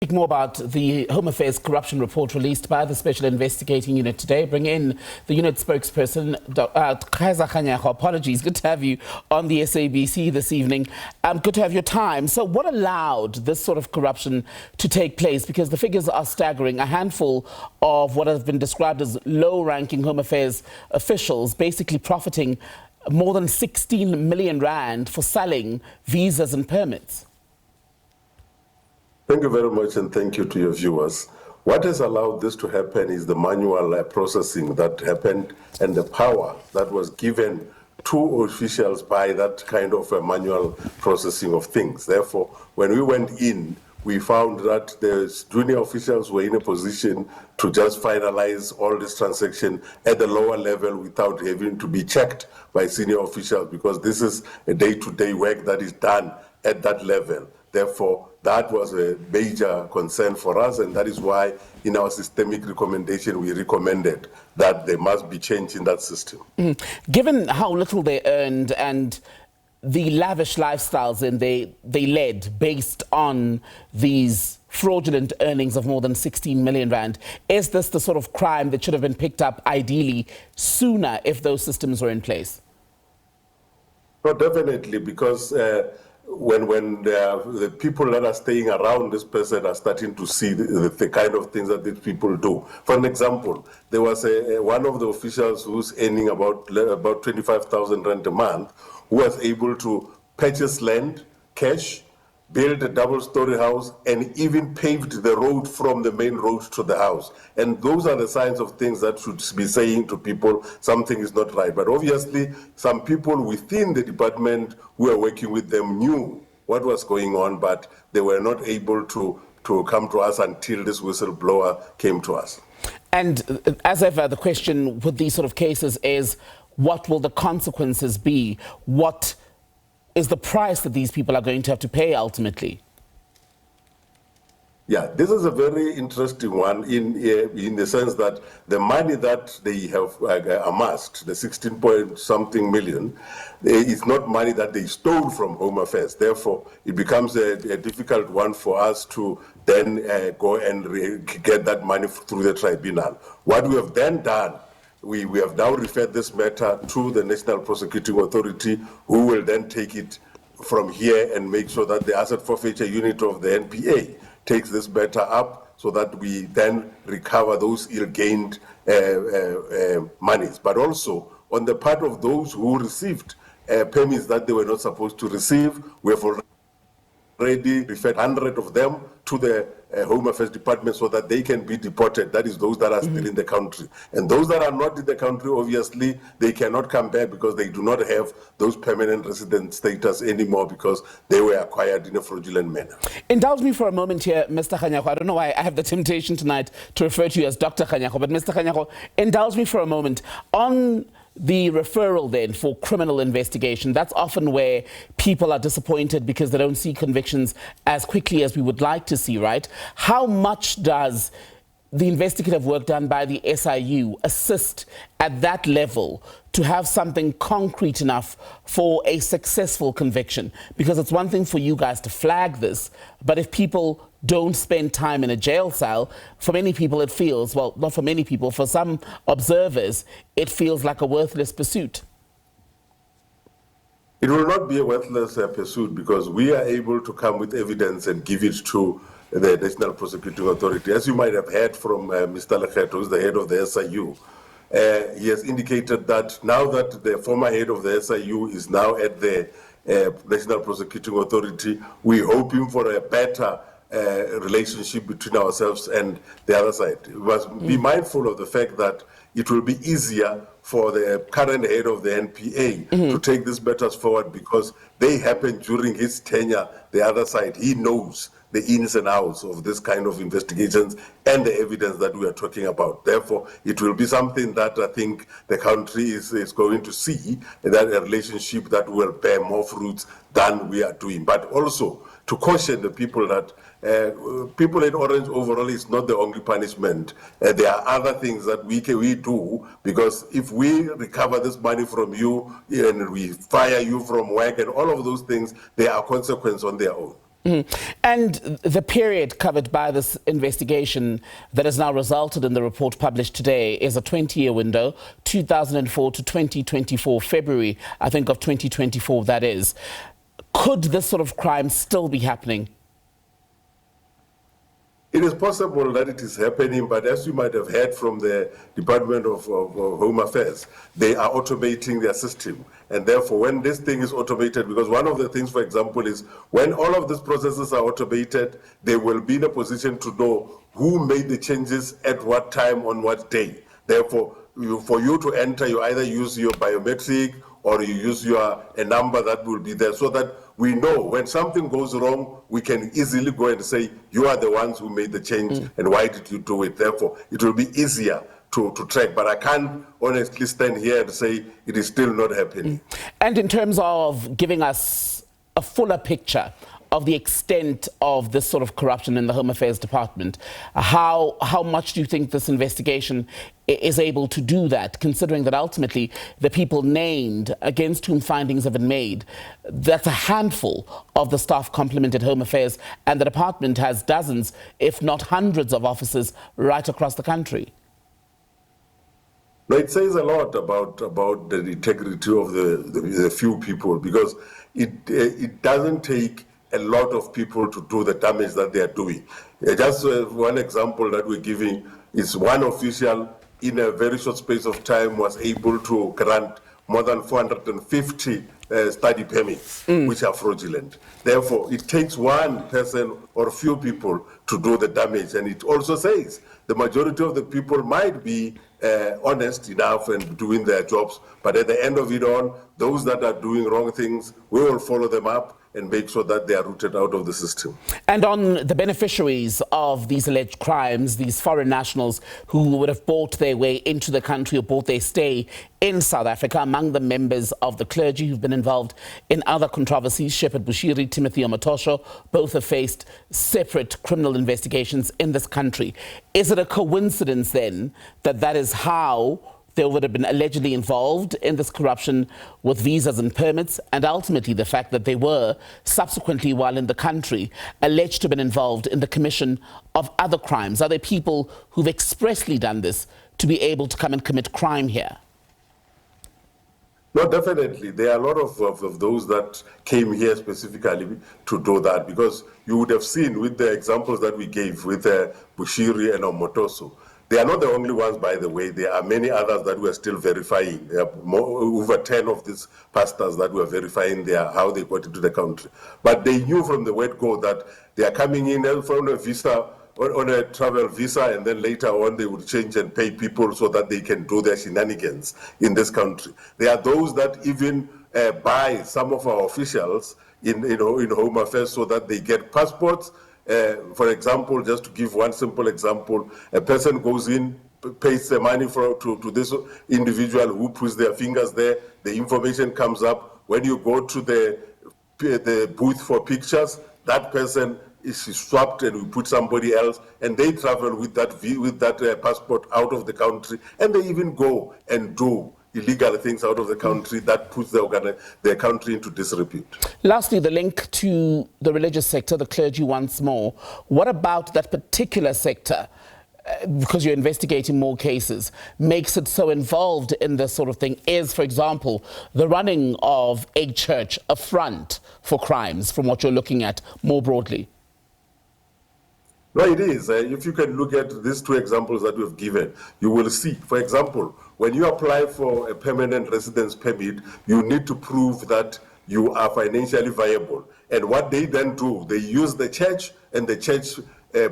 Speak more about the Home Affairs Corruption Report released by the Special Investigating Unit today. Bring in the unit spokesperson, Kaizer Kganyago. Apologies. Good to have you on the SABC this evening. Good to have your time. So what allowed this sort of corruption to take place? Because the figures are staggering. A handful of what have been described as low-ranking Home Affairs officials basically profiting more than 16 million rand for selling visas and permits. Thank you very much, and thank you to your viewers. What has allowed this to happen is the manual processing that happened and the power that was given to officials by that kind of a manual processing of things. Therefore, when we went in, we found that the junior officials were in a position to just finalize all this transaction at the lower level without having to be checked by senior officials, because this is a day-to-day work that is done at that level. Therefore, that was a major concern for us, and that is why in our systemic recommendation we recommended that there must be change in that system. Given how little they earned and the lavish lifestyles they led based on these fraudulent earnings of more than 16 million rand, is this the sort of crime that should have been picked up ideally sooner if those systems were in place? No, definitely, because when the people that are staying around this person are starting to see the kind of things that these people do. For an example, there was one of the officials who's earning about 25,000 rand a month, who was able to purchase land, cash, build a double-story house, and even paved the road from the main road to the house. And those are the signs of things that should be saying to people something is not right. But obviously, some people within the department who were working with them knew what was going on, but they were not able to come to us until this whistleblower came to us. And as ever, the question with these sort of cases is, what will the consequences be? What is the price that these people are going to have to pay ultimately? Yeah, this is a very interesting one in the sense that the money that they have amassed, the 16 point something million, is not money that they stole from Home Affairs. Therefore, it becomes a difficult one for us to then go and get that money through the tribunal. What we have then done, we have now referred this matter to the National Prosecuting Authority, who will then take it from here and make sure that the asset forfeiture unit of the NPA takes this matter up so that we then recover those ill-gained monies. But also, on the part of those who received permits that they were not supposed to receive, we have already referred 100 of them to the Home Affairs Department so that they can be deported. That is those that are still in the country. And those that are not in the country, obviously, they cannot come back because they do not have those permanent resident status anymore because they were acquired in a fraudulent manner. Indulge me for a moment here, Mr. Kganyago. I don't know why I have the temptation tonight to refer to you as Dr. Kganyago, but Mr. Kganyago, indulge me for a moment. On the referral then for criminal investigation, that's often where people are disappointed because they don't see convictions as quickly as we would like to see, right? How much does the investigative work done by the SIU assist at that level to have something concrete enough for a successful conviction? Because it's one thing for you guys to flag this, but if people don't spend time in a jail cell, for many people it feels, well, not for many people, for some observers, it feels like a worthless pursuit. It will not be a worthless pursuit because we are able to come with evidence and give it to the National Prosecuting Authority. As you might have heard from Mr. Lekgetho, who's the head of the SIU, he has indicated that now that the former head of the SIU is now at the National Prosecuting Authority, we're hoping for a better relationship between ourselves and the other side. We must be mindful of the fact that it will be easier for the current head of the NPA to take these matters forward because they happen during his tenure. The other side, he knows the ins and outs of this kind of investigations and the evidence that we are talking about. Therefore, it will be something that I think the country is going to see, that a relationship that will bear more fruits than we are doing. But also to caution the people that people in orange overall is not the only punishment. There are other things that we do, because if we recover this money from you and we fire you from work and all of those things, there are consequences on their own. And the period covered by this investigation that has now resulted in the report published today is a 20-year window, 2004 to 2024, February, I think, of 2024, that is. Could this sort of crime still be happening? It is possible that it is happening, but as you might have heard from the Department of Home Affairs, they are automating their system. And therefore, when this thing is automated, because one of the things, for example, is when all of these processes are automated, they will be in a position to know who made the changes at what time on what day. Therefore, for you to enter, you either use your biometric or you use a number that will be there, so that we know when something goes wrong, we can easily go and say, you are the ones who made the change and why did you do it? Therefore, it will be easier to track. But I can't honestly stand here and say it is still not happening. And in terms of giving us a fuller picture of the extent of this sort of corruption in the Home Affairs Department, how much do you think this investigation is able to do that, considering that ultimately the people named against whom findings have been made, that's a handful of the staff complement at Home Affairs, and the department has dozens, if not hundreds of officers right across the country? No, it says a lot about the integrity of the few people, because it doesn't take a lot of people to do the damage that they are doing. Just one example that we're giving is one official in a very short space of time was able to grant more than 450 study permits, which are fraudulent. Therefore, it takes one person or few people to do the damage. And it also says the majority of the people might be honest enough and doing their jobs, but at the end of it all, those that are doing wrong things, we will follow them up and make sure that they are rooted out of the system. And on the beneficiaries of these alleged crimes, these foreign nationals who would have bought their way into the country or bought their stay in South Africa, among the members of the clergy who've been involved in other controversies, Shepherd Bushiri, Timothy Omotosho, both have faced separate criminal investigations in this country. Is it a coincidence then that that is how they would have been allegedly involved in this corruption with visas and permits, and ultimately the fact that they were subsequently, while in the country, alleged to have been involved in the commission of other crimes? Are there people who've expressly done this to be able to come and commit crime here? No, definitely. There are a lot of those that came here specifically to do that, because you would have seen with the examples that we gave with Bushiri and Omotoso. They are not the only ones, by the way. There are many others that we are still verifying. There are over 10 of these pastors that we are verifying how they got into the country. But they knew from the word go that they are coming in on a visa, on a travel visa, and then later on they would change and pay people so that they can do their shenanigans in this country. There are those that even buy some of our officials in Home Affairs so that they get passports. For example, just to give one simple example, a person goes in, pays the money to this individual who puts their fingers there, the information comes up. When you go to the booth for pictures, that person is swapped and we put somebody else, and they travel with that passport out of the country, and they even go and do illegal things out of the country that puts the country into disrepute. Lastly, the link to the religious sector, the clergy once more. What about that particular sector, because you're investigating more cases, makes it so involved in this sort of thing? Is, for example, the running of a church a front for crimes, from what you're looking at more broadly? No, it is. If you can look at these two examples that we've given, you will see, for example, when you apply for a permanent residence permit, you need to prove that you are financially viable. And what they then do, they use the church and the church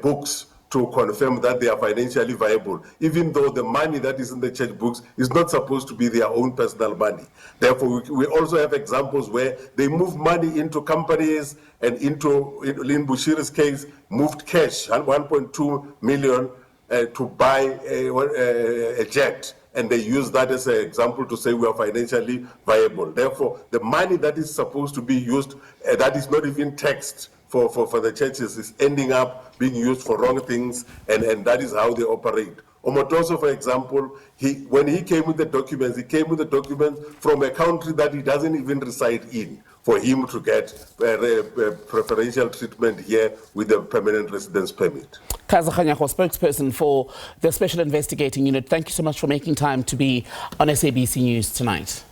books to confirm that they are financially viable, even though the money that is in the church books is not supposed to be their own personal money. Therefore, we also have examples where they move money into companies, and in Bushiri's case, moved cash, 1.2 million to buy a jet. And they use that as an example to say we are financially viable. Therefore, the money that is supposed to be used, that is not even taxed for the churches, is ending up being used for wrong things, and that is how they operate. Omotoso, for example, when he came with the documents, he came with the documents from a country that he doesn't even reside in. for him to get preferential treatment here with a permanent residence permit. Kaizer Kganyago, spokesperson for the Special Investigating Unit, thank you so much for making time to be on SABC News tonight.